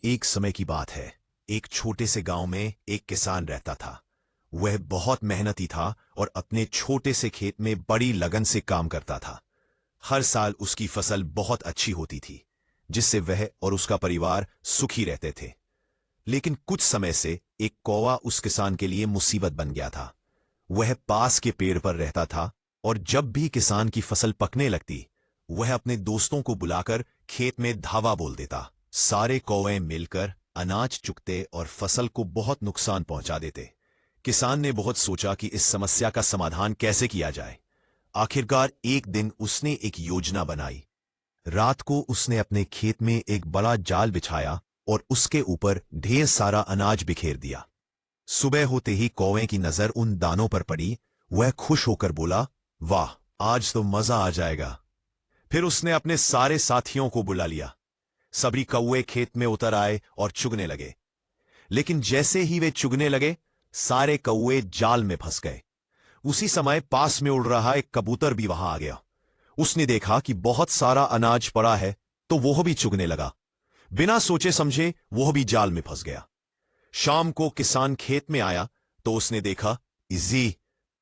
एक समय की बात है। एक छोटे से गांव में एक किसान रहता था। वह बहुत मेहनती था और अपने छोटे से खेत में बड़ी लगन से काम करता था। हर साल उसकी फसल बहुत अच्छी होती थी, जिससे वह और उसका परिवार सुखी रहते थे। लेकिन कुछ समय से एक कौवा उस किसान के लिए मुसीबत बन गया था। वह पास के पेड़ पर रहता था और जब भी किसान की फसल पकने लगती, वह अपने दोस्तों को बुलाकर खेत में धावा बोल देता। सारे कौवे मिलकर अनाज चुगते और फसल को बहुत नुकसान पहुंचा देते। किसान ने बहुत सोचा कि इस समस्या का समाधान कैसे किया जाए। आखिरकार एक दिन उसने एक योजना बनाई। रात को उसने अपने खेत में एक बड़ा जाल बिछाया और उसके ऊपर ढेर सारा अनाज बिखेर दिया। सुबह होते ही कौवे की नजर उन दानों पर पड़ी। वह खुश होकर बोला, वाह, आज तो मजा आ जाएगा। फिर उसने अपने सारे साथियों को बुला लिया। सभी कौवे खेत में उतर आए और चुगने लगे। लेकिन जैसे ही वे चुगने लगे, सारे कौवे जाल में फंस गए। उसी समय पास में उड़ रहा एक कबूतर भी वहां आ गया। उसने देखा कि बहुत सारा अनाज पड़ा है, तो वह भी चुगने लगा। बिना सोचे समझे वह भी जाल में फंस गया। शाम को किसान खेत में आया तो उसने देखा, इजी,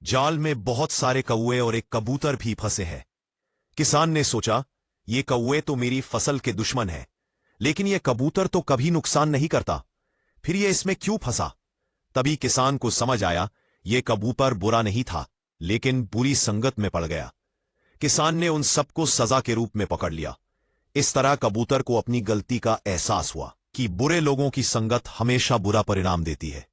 जाल में बहुत सारे कौवे और एक कबूतर भी फंसे हैं। किसान ने सोचा, ये कौवे तो मेरी फसल के दुश्मन हैं, लेकिन यह कबूतर तो कभी नुकसान नहीं करता, फिर यह इसमें क्यों फंसा? तभी किसान को समझ आया, यह कबूतर बुरा नहीं था, लेकिन बुरी संगत में पड़ गया। किसान ने उन सबको सजा के रूप में पकड़ लिया। इस तरह कबूतर को अपनी गलती का एहसास हुआ कि बुरे लोगों की संगत हमेशा बुरा परिणाम देती है।